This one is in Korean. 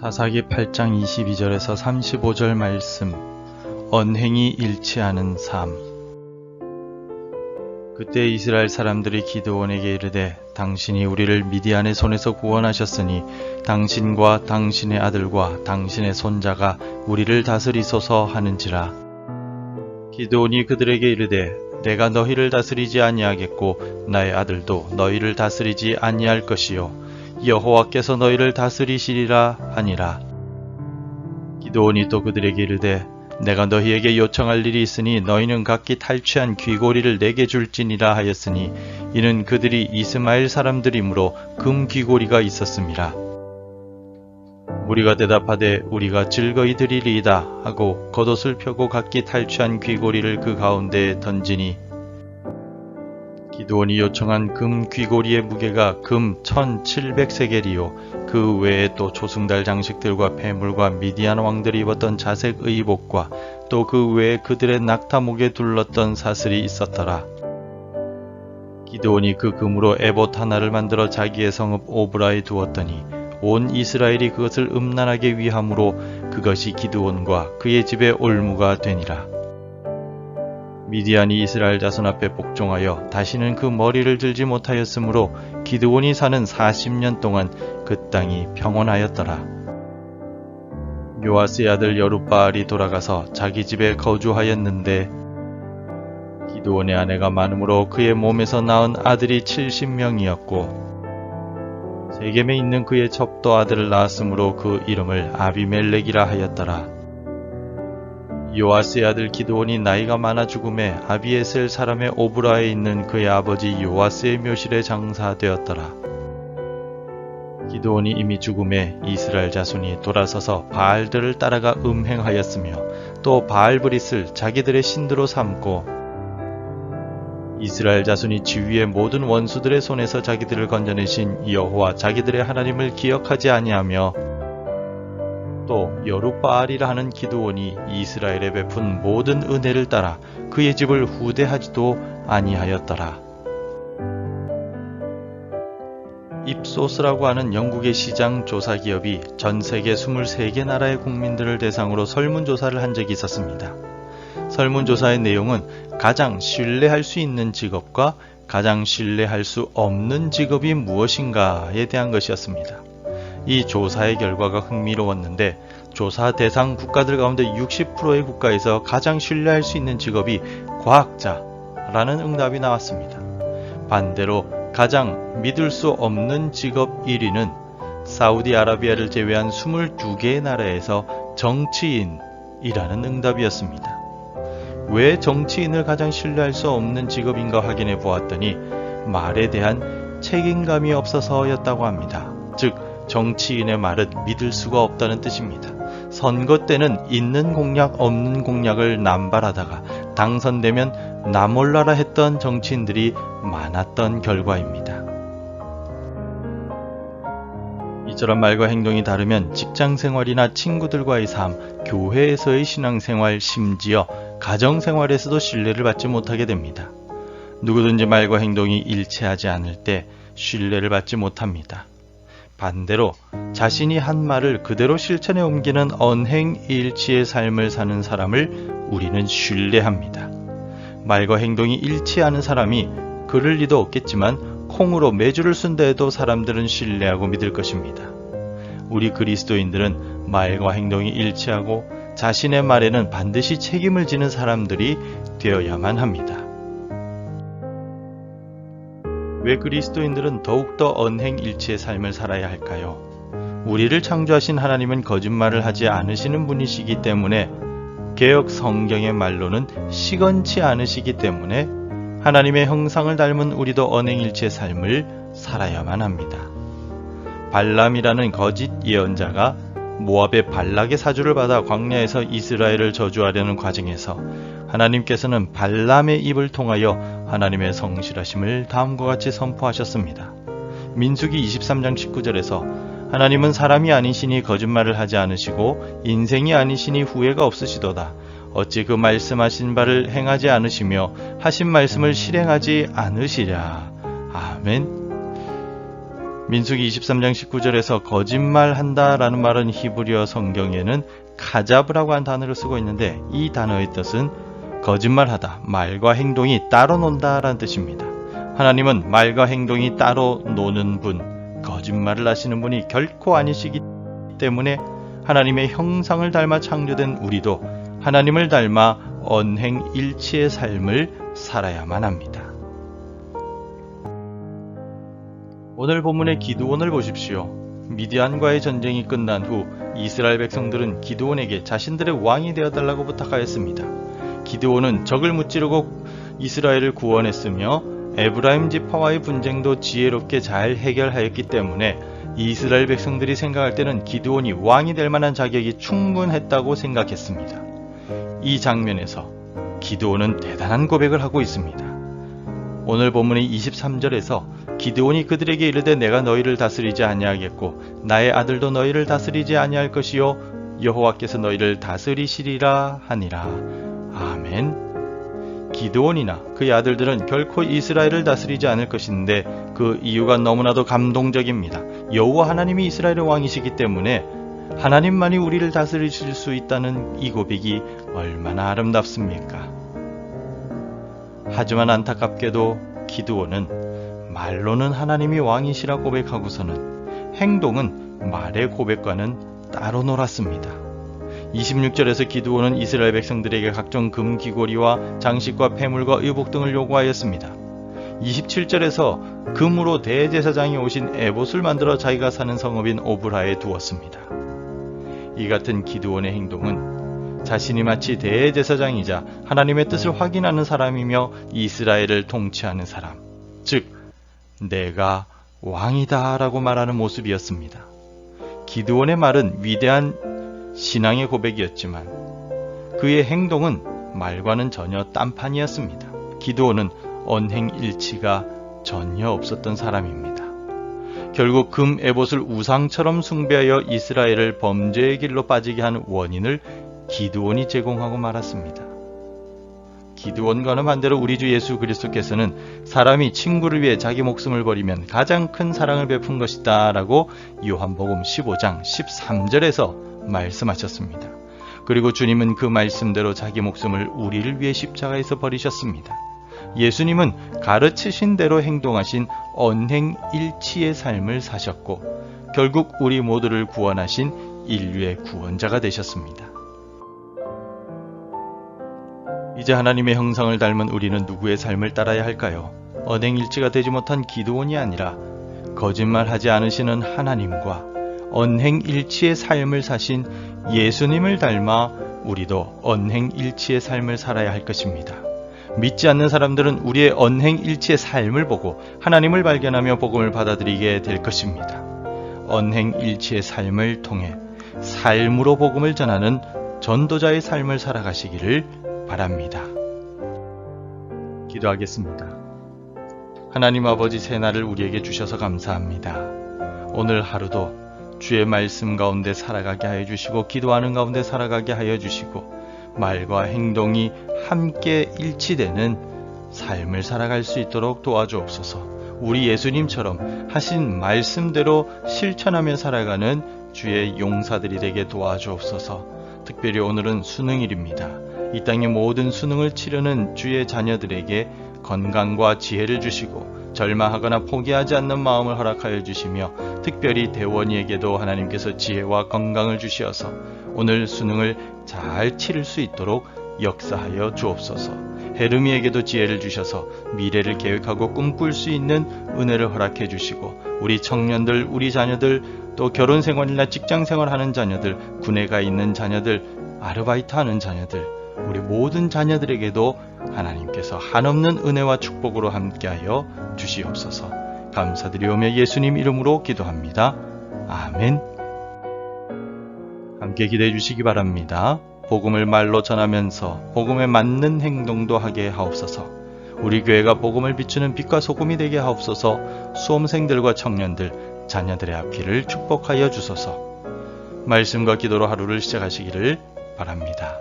사사기 8장 22절에서 35절 말씀. 언행이 일치하는 삶. 그때 이스라엘 사람들이 기드온에게 이르되 당신이 우리를 미디안의 손에서 구원하셨으니 당신과 당신의 아들과 당신의 손자가 우리를 다스리소서 하는지라. 기드온이 그들에게 이르되 내가 너희를 다스리지 아니하겠고 나의 아들도 너희를 다스리지 아니할 것이요 여호와께서 너희를 다스리시리라 하니라. 기드온이 또 그들에게 이르되 내가 너희에게 요청할 일이 있으니 너희는 각기 탈취한 귀고리를 내게 줄지니라 하였으니 이는 그들이 이스마엘 사람들이므로 금 귀고리가 있었음이라. 무리가 대답하되 우리가 즐거이 드리리이다 하고 겉옷을 펴고 각기 탈취한 귀고리를 그 가운데에 던지니 기드온이 요청한 금 귀고리의 무게가 금 1700세겔이요 그 외에 또 조승달 장식들과 폐물과 미디안 왕들이 입었던 자색 의복과 또 그 외에 그들의 낙타목에 둘렀던 사슬이 있었더라. 기드온이 그 금으로 에봇 하나를 만들어 자기의 성읍 오브라에 두었더니 온 이스라엘이 그것을 음란하게 위함으로 그것이 기드온과 그의 집의 올무가 되니라. 미디안이 이스라엘 자손 앞에 복종하여 다시는 그 머리를 들지 못하였으므로 기드온이 사는 40년 동안 그 땅이 평온하였더라. 요아스의 아들 여룻바알이 돌아가서 자기 집에 거주하였는데 기드온의 아내가 많으므로 그의 몸에서 낳은 아들이 70명이었고 세겜에 있는 그의 첩도 아들을 낳았으므로 그 이름을 아비멜렉이라 하였더라. 요아스의 아들 기드온이 나이가 많아 죽음에 아비에셀 사람의 오브라에 있는 그의 아버지 요아스의 묘실에 장사되었더라. 기드온이 이미 죽음에 이스라엘 자손이 돌아서서 바알들을 따라가 음행하였으며 또 바알브릿을 자기들의 신들로 삼고 이스라엘 자손이 지위의 모든 원수들의 손에서 자기들을 건져내신 여호와 자기들의 하나님을 기억하지 아니하며 또 여룻바알이라 하는 기드온이 이스라엘에 베푼 모든 은혜를 따라 그의 집을 후대하지도 아니하였더라. 입소스라고 하는 영국의 시장 조사 기업이 전 세계 23개 나라의 국민들을 대상으로 설문조사를 한 적이 있었습니다. 설문조사의 내용은 가장 신뢰할 수 있는 직업과 가장 신뢰할 수 없는 직업이 무엇인가에 대한 것이었습니다. 이 조사의 결과가 흥미로웠는데 조사 대상 국가들 가운데 60%의 국가에서 가장 신뢰할 수 있는 직업이 과학자라는 응답이 나왔습니다. 반대로 가장 믿을 수 없는 직업 1위는 사우디아라비아를 제외한 22개의 나라에서 정치인이라는 응답이었습니다. 왜 정치인을 가장 신뢰할 수 없는 직업인가 확인해 보았더니 말에 대한 책임감이 없어서였다고 합니다. 즉 정치인의 말은 믿을 수가 없다는 뜻입니다. 선거 때는 있는 공약 없는 공약을 남발하다가 당선되면 나 몰라라 했던 정치인들이 많았던 결과입니다. 이처럼 말과 행동이 다르면 직장생활이나 친구들과의 삶, 교회에서의 신앙생활, 심지어 가정생활에서도 신뢰를 받지 못하게 됩니다. 누구든지 말과 행동이 일치하지 않을 때 신뢰를 받지 못합니다. 반대로 자신이 한 말을 그대로 실천에 옮기는 언행일치의 삶을 사는 사람을 우리는 신뢰합니다. 말과 행동이 일치하는 사람이 그럴 리도 없겠지만 콩으로 메주를 쓴다 해도 사람들은 신뢰하고 믿을 것입니다. 우리 그리스도인들은 말과 행동이 일치하고 자신의 말에는 반드시 책임을 지는 사람들이 되어야만 합니다. 왜 그리스도인들은 더욱더 언행일치의 삶을 살아야 할까요? 우리를 창조하신 하나님은 거짓말을 하지 않으시는 분이시기 때문에 개역 성경의 말로는 시건치 않으시기 때문에 하나님의 형상을 닮은 우리도 언행일치의 삶을 살아야만 합니다. 발람이라는 거짓 예언자가 모압의 발락의 사주를 받아 광야에서 이스라엘을 저주하려는 과정에서 하나님께서는 발람의 입을 통하여 하나님의 성실하심을 다음과 같이 선포하셨습니다. 민수기 23장 19절에서 하나님은 사람이 아니시니 거짓말을 하지 않으시고 인생이 아니시니 후회가 없으시도다. 어찌 그 말씀하신 바를 행하지 않으시며 하신 말씀을 실행하지 않으시랴. 아멘. 민수기 23장 19절에서 거짓말한다 라는 말은 히브리어 성경에는 카자브라고 한 단어를 쓰고 있는데, 이 단어의 뜻은 거짓말하다, 말과 행동이 따로 논다 라는 뜻입니다. 하나님은 말과 행동이 따로 노는 분, 거짓말을 하시는 분이 결코 아니시기 때문에 하나님의 형상을 닮아 창조된 우리도 하나님을 닮아 언행일치의 삶을 살아야만 합니다. 오늘 본문의 기드온을 보십시오. 미디안과의 전쟁이 끝난 후 이스라엘 백성들은 기드온에게 자신들의 왕이 되어달라고 부탁하였습니다. 기드온은 적을 무찌르고 이스라엘을 구원했으며 에브라임 지파와의 분쟁도 지혜롭게 잘 해결하였기 때문에 이스라엘 백성들이 생각할 때는 기드온이 왕이 될 만한 자격이 충분했다고 생각했습니다. 이 장면에서 기드온은 대단한 고백을 하고 있습니다. 오늘 본문의 23절에서 기드온이 그들에게 이르되 내가 너희를 다스리지 아니하겠고 나의 아들도 너희를 다스리지 아니할 것이요 여호와께서 너희를 다스리시리라 하니라. 아멘. 기드온이나 그의 아들들은 결코 이스라엘을 다스리지 않을 것인데 그 이유가 너무나도 감동적입니다. 여호와 하나님이 이스라엘의 왕이시기 때문에 하나님만이 우리를 다스리실 수 있다는 이 고백이 얼마나 아름답습니까? 하지만 안타깝게도 기드온은 말로는 하나님이 왕이시라 고백하고서는 행동은 말의 고백과는 따로 놀았습니다. 26절에서 기드온은 이스라엘 백성들에게 각종 금귀고리와 장식과 폐물과 의복 등을 요구하였습니다. 27절에서 금으로 대제사장이 오신 에봇을 만들어 자기가 사는 성읍인 오브라에 두었습니다. 이 같은 기드온의 행동은 자신이 마치 대제사장이자 하나님의 뜻을 확인하는 사람이며 이스라엘을 통치하는 사람, 즉 내가 왕이다 라고 말하는 모습이었습니다. 기드온의 말은 위대한 신앙의 고백이었지만 그의 행동은 말과는 전혀 딴판이었습니다. 기드온은 언행일치가 전혀 없었던 사람입니다. 결국 금 에봇을 우상처럼 숭배하여 이스라엘을 범죄의 길로 빠지게 한 원인을 기드온이 제공하고 말았습니다. 기드온과는 반대로 우리 주 예수 그리스도께서는 사람이 친구를 위해 자기 목숨을 버리면 가장 큰 사랑을 베푼 것이다 라고 요한복음 15장 13절에서 말씀하셨습니다. 그리고 주님은 그 말씀대로 자기 목숨을 우리를 위해 십자가에서 버리셨습니다. 예수님은 가르치신 대로 행동하신 언행일치의 삶을 사셨고 결국 우리 모두를 구원하신 인류의 구원자가 되셨습니다. 이제 하나님의 형상을 닮은 우리는 누구의 삶을 따라야 할까요? 언행일치가 되지 못한 기드온이 아니라 거짓말하지 않으시는 하나님과 언행일치의 삶을 사신 예수님을 닮아 우리도 언행일치의 삶을 살아야 할 것입니다. 믿지 않는 사람들은 우리의 언행일치의 삶을 보고 하나님을 발견하며 복음을 받아들이게 될 것입니다. 언행일치의 삶을 통해 삶으로 복음을 전하는 전도자의 삶을 살아가시기를 바랍니다. 기도하겠습니다. 하나님 아버지, 새날을 우리에게 주셔서 감사합니다. 오늘 하루도 주의 말씀 가운데 살아가게 하여 주시고 기도하는 가운데 살아가게 하여 주시고 말과 행동이 함께 일치되는 삶을 살아갈 수 있도록 도와주옵소서. 우리 예수님처럼 하신 말씀대로 실천하며 살아가는 주의 용사들이 되게 도와주옵소서. 특별히 오늘은 수능일입니다. 이 땅의 모든 수능을 치르는 주의 자녀들에게 건강과 지혜를 주시고 절망하거나 포기하지 않는 마음을 허락하여 주시며 특별히 대원이에게도 하나님께서 지혜와 건강을 주시어서 오늘 수능을 잘 치를 수 있도록 역사하여 주옵소서. 헤르미에게도 지혜를 주셔서 미래를 계획하고 꿈꿀 수 있는 은혜를 허락해 주시고 우리 청년들, 우리 자녀들, 또 결혼생활이나 직장생활하는 자녀들, 군에 가 있는 자녀들, 아르바이트하는 자녀들, 우리 모든 자녀들에게도 하나님께서 한없는 은혜와 축복으로 함께하여 주시옵소서. 감사드리오며 예수님 이름으로 기도합니다. 아멘. 함께 기도해 주시기 바랍니다. 복음을 말로 전하면서 복음에 맞는 행동도 하게 하옵소서. 우리 교회가 복음을 비추는 빛과 소금이 되게 하옵소서. 수험생들과 청년들, 자녀들의 앞길을 축복하여 주소서. 말씀과 기도로 하루를 시작하시기를 바랍니다.